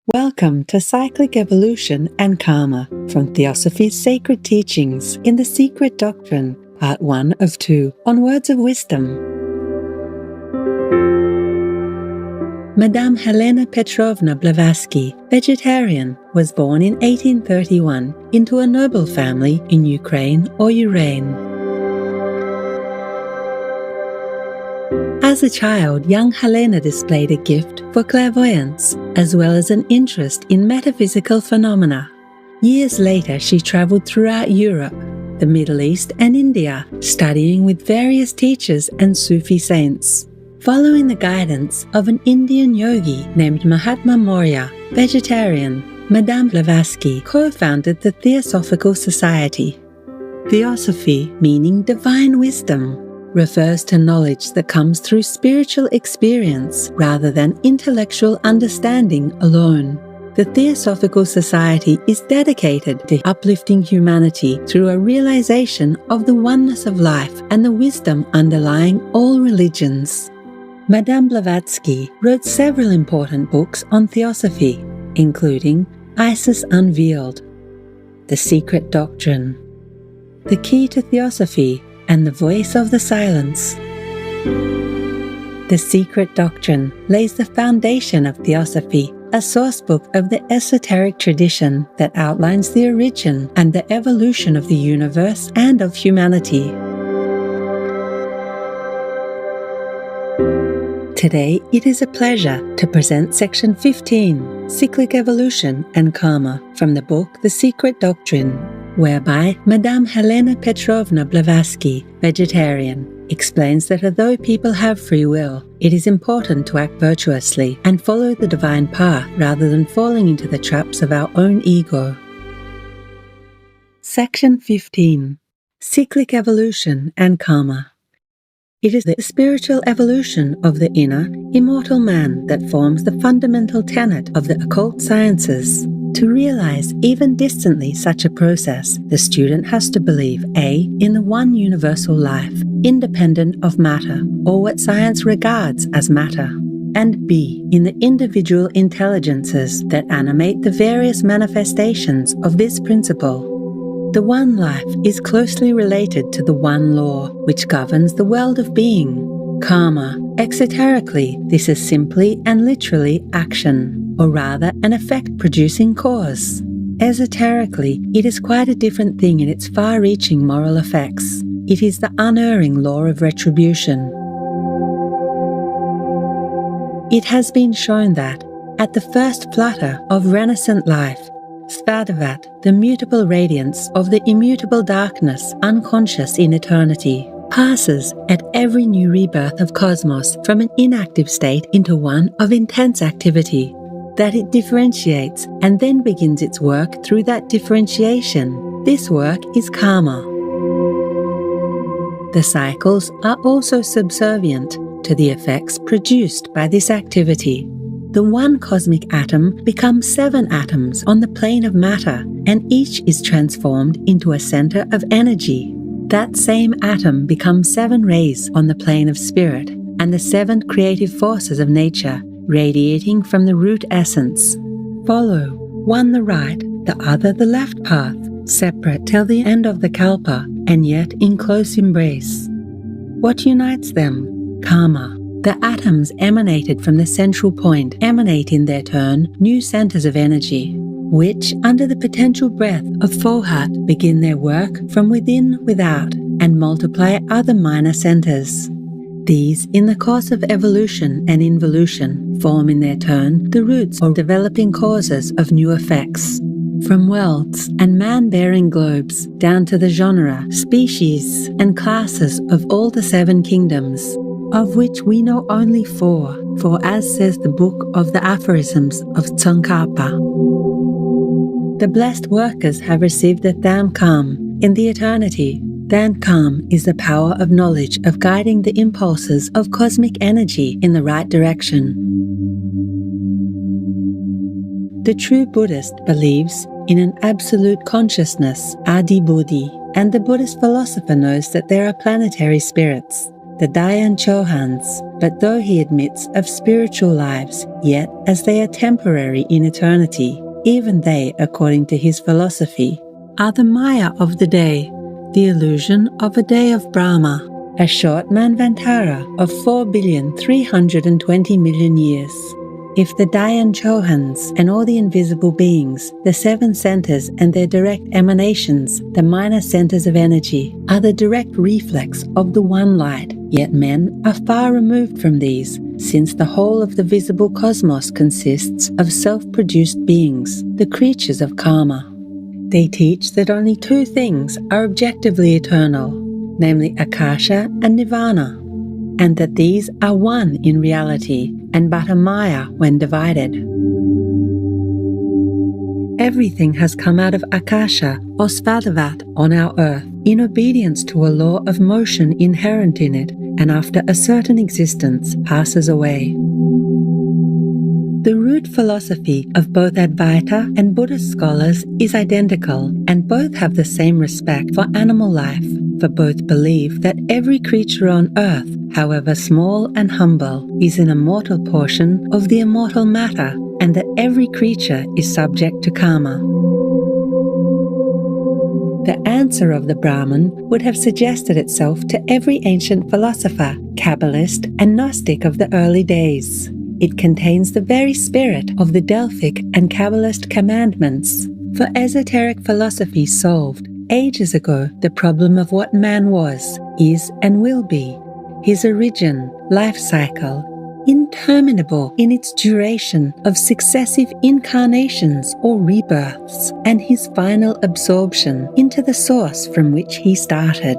Welcome to Cyclic Evolution and Karma from Theosophy's Sacred Teachings in the Secret Doctrine, Part 1 of 2, on Words of Wisdom. Madame Helena Petrovna Blavatsky, vegetarian, was born in 1831 into a noble family in Ukraine or Uraine. As a child, young Helena displayed a gift for clairvoyance, as well as an interest in metaphysical phenomena. Years later, she traveled throughout Europe, the Middle East and India, studying with various teachers and Sufi saints. Following the guidance of an Indian yogi named Mahatma Maurya, vegetarian, Madame Blavatsky co-founded the Theosophical Society. Theosophy, meaning divine wisdom, refers to knowledge that comes through spiritual experience rather than intellectual understanding alone. The Theosophical Society is dedicated to uplifting humanity through a realization of the oneness of life and the wisdom underlying all religions. Madame Blavatsky wrote several important books on theosophy, including Isis Unveiled, The Secret Doctrine, The Key to Theosophy, and The Voice of the Silence. The Secret Doctrine lays the foundation of theosophy, a sourcebook of the esoteric tradition that outlines the origin and the evolution of the universe and of humanity. Today, it is a pleasure to present Section 15, Cyclic Evolution and Karma, from the book The Secret Doctrine, whereby Madame Helena Petrovna Blavatsky, vegetarian, explains that although people have free will, it is important to act virtuously and follow the divine path rather than falling into the traps of our own ego. Section 15. Cyclic Evolution and Karma. It is the spiritual evolution of the inner, immortal man that forms the fundamental tenet of the occult sciences. To realize even distantly such a process, the student has to believe A. in the one universal life, independent of matter, or what science regards as matter, and B. in the individual intelligences that animate the various manifestations of this principle. The one life is closely related to the one law, which governs the world of being, karma. Exoterically, this is simply and literally action, or rather an effect-producing cause. Esoterically, it is quite a different thing in its far-reaching moral effects. It is the unerring law of retribution. It has been shown that, at the first flutter of renascent life, Svadavat, the mutable radiance of the immutable darkness unconscious in eternity, passes at every new rebirth of cosmos from an inactive state into one of intense activity, that it differentiates and then begins its work through that differentiation. This work is karma. The cycles are also subservient to the effects produced by this activity. The one cosmic atom becomes 7 atoms on the plane of matter, and each is transformed into a center of energy. That same atom becomes 7 rays on the plane of spirit, and the 7 creative forces of nature, radiating from the root essence. Follow, one the right, the other the left path, separate till the end of the kalpa, and yet in close embrace. What unites them? Karma. The atoms emanated from the central point emanate in their turn new centers of energy, which, under the potential breath of Fohat, begin their work from within without and multiply other minor centers. These, in the course of evolution and involution, form in their turn the roots or developing causes of new effects. From worlds and man-bearing globes down to the genera, species, and classes of all the 7 kingdoms, of which we know only 4, for as says the book of the aphorisms of Tsongkhapa, the blessed workers have received the Thankam in the eternity. Thankam is the power of knowledge of guiding the impulses of cosmic energy in the right direction. The true Buddhist believes in an absolute consciousness, Adi Buddhi, and the Buddhist philosopher knows that there are planetary spirits. the Dayan Chohans, but though he admits of spiritual lives, yet as they are temporary in eternity, even they, according to his philosophy, are the Maya of the day, the illusion of a day of Brahma, a short Manvantara of 4,320,000,000 years. If the Dayan Chohans and all the invisible beings, the seven centers and their direct emanations, the minor centers of energy, are the direct reflex of the one light, yet men are far removed from these, since the whole of the visible cosmos consists of self-produced beings, the creatures of karma. They teach that only two things are objectively eternal, namely Akasha and Nirvana, and that these are one in reality and but a Maya when divided. Everything has come out of Akasha or Svadavat on our earth in obedience to a law of motion inherent in it, and after a certain existence passes away. The root philosophy of both Advaita and Buddhist scholars is identical, and both have the same respect for animal life, for both believe that every creature on earth, however small and humble, is an immortal portion of the immortal matter, and that every creature is subject to karma. The answer of the Brahman would have suggested itself to every ancient philosopher, Kabbalist, and Gnostic of the early days. It contains the very spirit of the Delphic and Kabbalist commandments, for esoteric philosophy solved, ages ago, the problem of what man was, is, and will be, his origin, life cycle, interminable in its duration of successive incarnations or rebirths, and his final absorption into the source from which he started.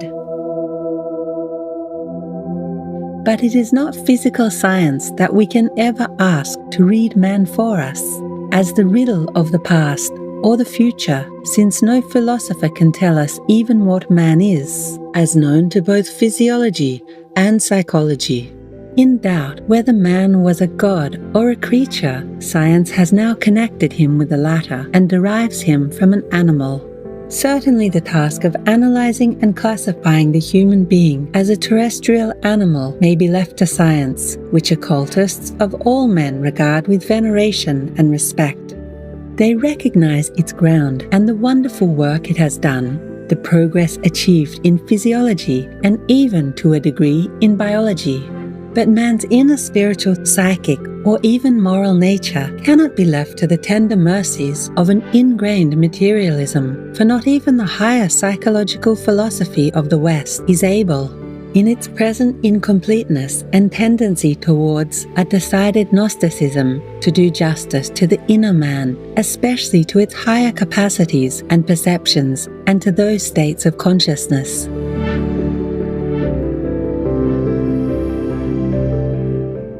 But it is not physical science that we can ever ask to read man for us, as the riddle of the past or the future, since no philosopher can tell us even what man is, as known to both physiology and psychology. In doubt whether man was a god or a creature, science has now connected him with the latter and derives him from an animal. Certainly the task of analyzing and classifying the human being as a terrestrial animal may be left to science, which occultists of all men regard with veneration and respect. They recognize its ground and the wonderful work it has done, the progress achieved in physiology and even to a degree in biology. But man's inner spiritual, psychic, or even moral nature cannot be left to the tender mercies of an ingrained materialism, for not even the higher psychological philosophy of the West is able, in its present incompleteness and tendency towards a decided Gnosticism, to do justice to the inner man, especially to its higher capacities and perceptions, and to those states of consciousness.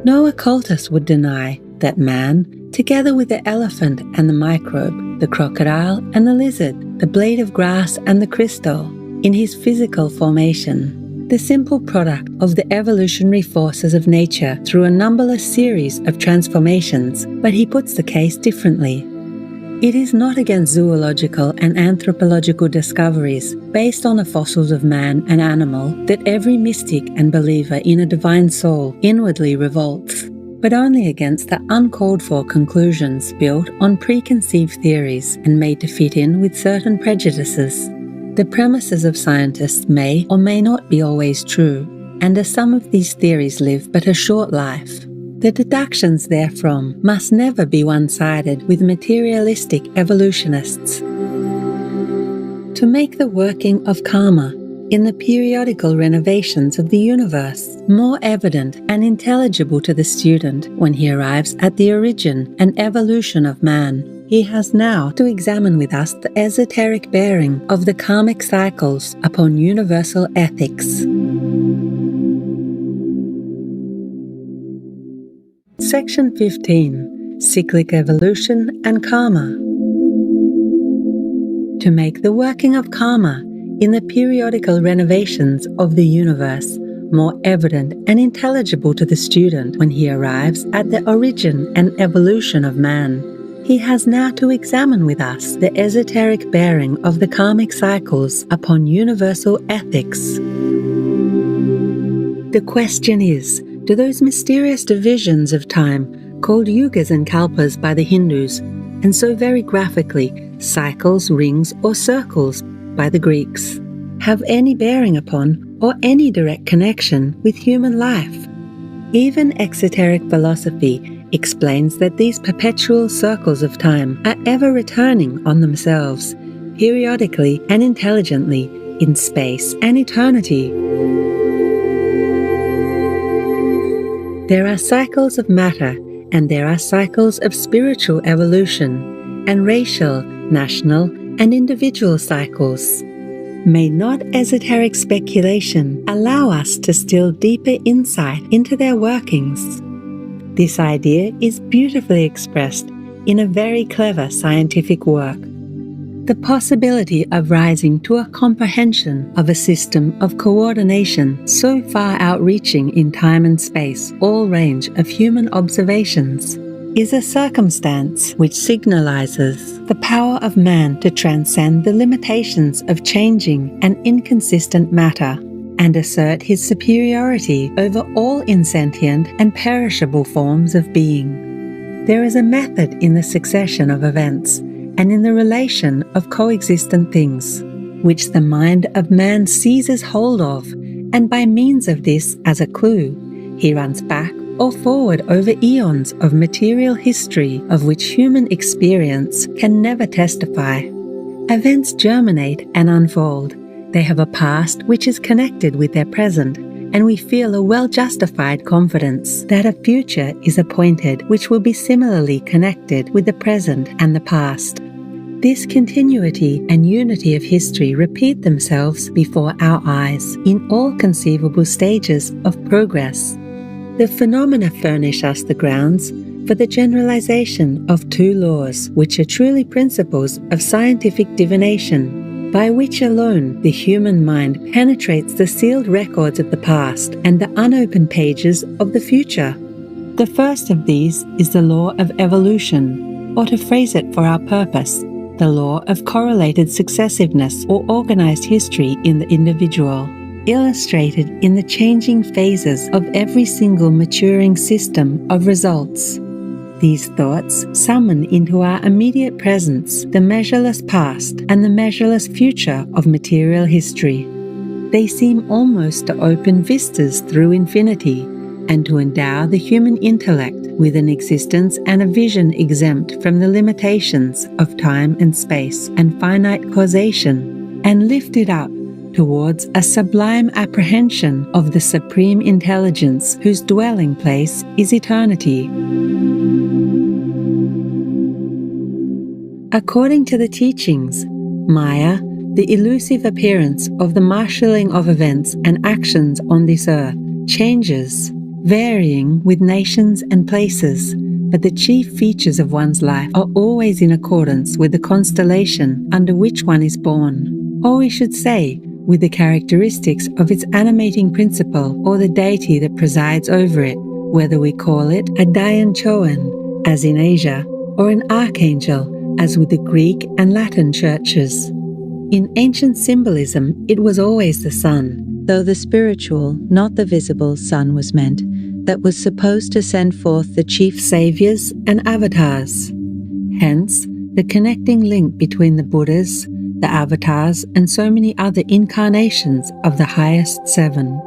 No occultist would deny that man, together with the elephant and the microbe, the crocodile and the lizard, the blade of grass and the crystal, in his physical formation, the simple product of the evolutionary forces of nature through a numberless series of transformations, but he puts the case differently. It is not against zoological and anthropological discoveries based on the fossils of man and animal that every mystic and believer in a divine soul inwardly revolts, but only against the uncalled-for conclusions built on preconceived theories and made to fit in with certain prejudices. The premises of scientists may or may not be always true, and as some of these theories live but a short life, the deductions therefrom must never be one-sided with materialistic evolutionists. To make the working of karma in the periodical renovations of the universe more evident and intelligible to the student when he arrives at the origin and evolution of man, he has now to examine with us the esoteric bearing of the karmic cycles upon universal ethics. Section 15. Cyclic Evolution and Karma. To make the working of karma in the periodical renovations of the universe more evident and intelligible to the student when he arrives at the origin and evolution of man, he has now to examine with us the esoteric bearing of the karmic cycles upon universal ethics. The question is, do those mysterious divisions of time, called yugas and kalpas by the Hindus, and so very graphically, cycles, rings, or circles by the Greeks, have any bearing upon or any direct connection with human life? Even exoteric philosophy explains that these perpetual circles of time are ever returning on themselves, periodically and intelligently, in space and eternity. There are cycles of matter, and there are cycles of spiritual evolution, and racial, national, and individual cycles. May not esoteric speculation allow us to still deeper insight into their workings? This idea is beautifully expressed in a very clever scientific work. The possibility of rising to a comprehension of a system of coordination so far outreaching in time and space all range of human observations is a circumstance which signalizes the power of man to transcend the limitations of changing and inconsistent matter and assert his superiority over all insentient and perishable forms of being. There is a method in the succession of events and in the relation of coexistent things, which the mind of man seizes hold of, and by means of this as a clue, he runs back or forward over eons of material history of which human experience can never testify. Events germinate and unfold. They have a past which is connected with their present, and we feel a well-justified confidence that a future is appointed which will be similarly connected with the present and the past. This continuity and unity of history repeat themselves before our eyes in all conceivable stages of progress. The phenomena furnish us the grounds for the generalization of two laws which are truly principles of scientific divination, by which alone the human mind penetrates the sealed records of the past and the unopened pages of the future. The first of these is the law of evolution, or to phrase it for our purpose, the law of correlated successiveness or organized history in the individual, illustrated in the changing phases of every single maturing system of results. These thoughts summon into our immediate presence the measureless past and the measureless future of material history. They seem almost to open vistas through infinity and to endow the human intellect with an existence and a vision exempt from the limitations of time and space and finite causation, and lift it up towards a sublime apprehension of the supreme intelligence whose dwelling place is eternity. According to the teachings, Maya, the elusive appearance of the marshalling of events and actions on this earth, changes, varying with nations and places, but the chief features of one's life are always in accordance with the constellation under which one is born, or we should say, with the characteristics of its animating principle or the deity that presides over it, whether we call it a Dayan Choan, as in Asia, or an archangel, as with the Greek and Latin churches. In ancient symbolism, it was always the sun, though the spiritual, not the visible sun was meant, that was supposed to send forth the chief saviors and avatars. Hence, the connecting link between the Buddhas, the avatars, and so many other incarnations of the highest seven.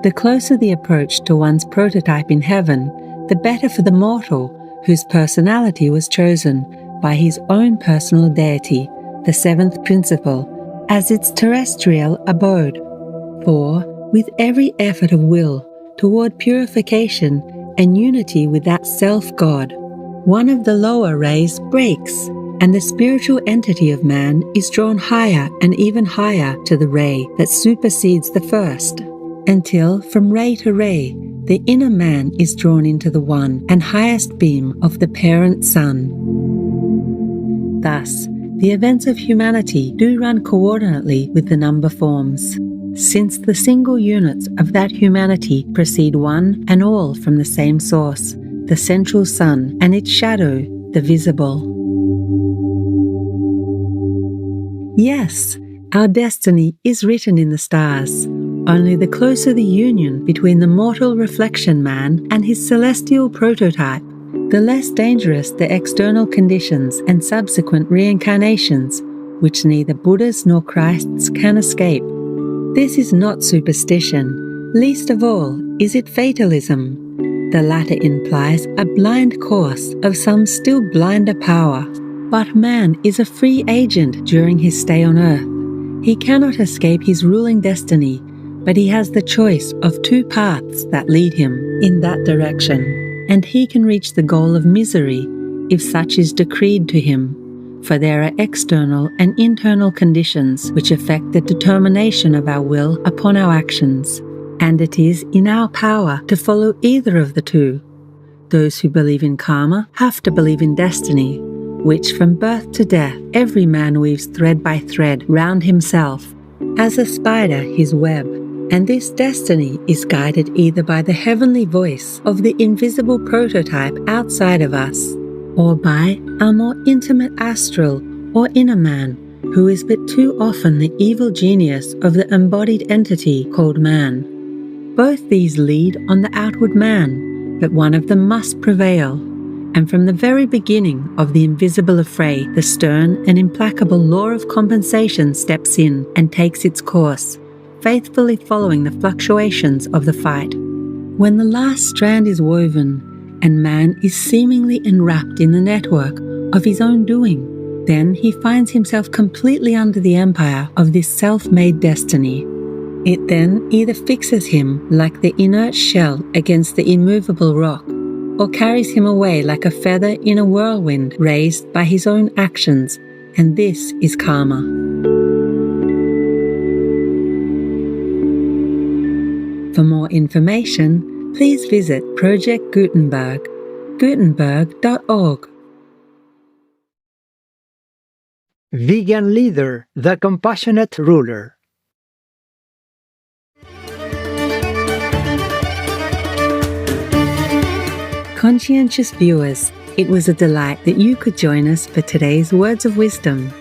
The closer the approach to one's prototype in heaven, the better for the mortal whose personality was chosen by his own personal deity, the seventh principle, as its terrestrial abode. For, with every effort of will toward purification and unity with that self-God, one of the lower rays breaks, and the spiritual entity of man is drawn higher and even higher to the ray that supersedes the first, until from ray to ray, the inner man is drawn into the one and highest beam of the parent sun. Thus, the events of humanity do run coordinately with the number forms, since the single units of that humanity proceed one and all from the same source, the central sun, and its shadow, the visible. Yes, our destiny is written in the stars. Only the closer the union between the mortal reflection man and his celestial prototype, the less dangerous the external conditions and subsequent reincarnations, which neither Buddhas nor Christs can escape. This is not superstition. Least of all is it fatalism. The latter implies a blind course of some still blinder power. But man is a free agent during his stay on earth. He cannot escape his ruling destiny, but he has the choice of two paths that lead him in that direction, and he can reach the goal of misery if such is decreed to him. For there are external and internal conditions which affect the determination of our will upon our actions, and it is in our power to follow either of the two. Those who believe in karma have to believe in destiny, which from birth to death every man weaves thread by thread round himself, as a spider his web, and this destiny is guided either by the heavenly voice of the invisible prototype outside of us, or by our more intimate astral or inner man, who is but too often the evil genius of the embodied entity called man. Both these lead on the outward man, but one of them must prevail. And from the very beginning of the invisible affray, the stern and implacable law of compensation steps in and takes its course, faithfully following the fluctuations of the fight. When the last strand is woven, and man is seemingly enwrapped in the network of his own doing, then he finds himself completely under the empire of this self-made destiny. It then either fixes him like the inert shell against the immovable rock, or carries him away like a feather in a whirlwind raised by his own actions, and this is karma. For more information, please visit Project Gutenberg, gutenberg.org. Vegan Leader, the Compassionate Ruler. Conscientious viewers, it was a delight that you could join us for today's Words of Wisdom.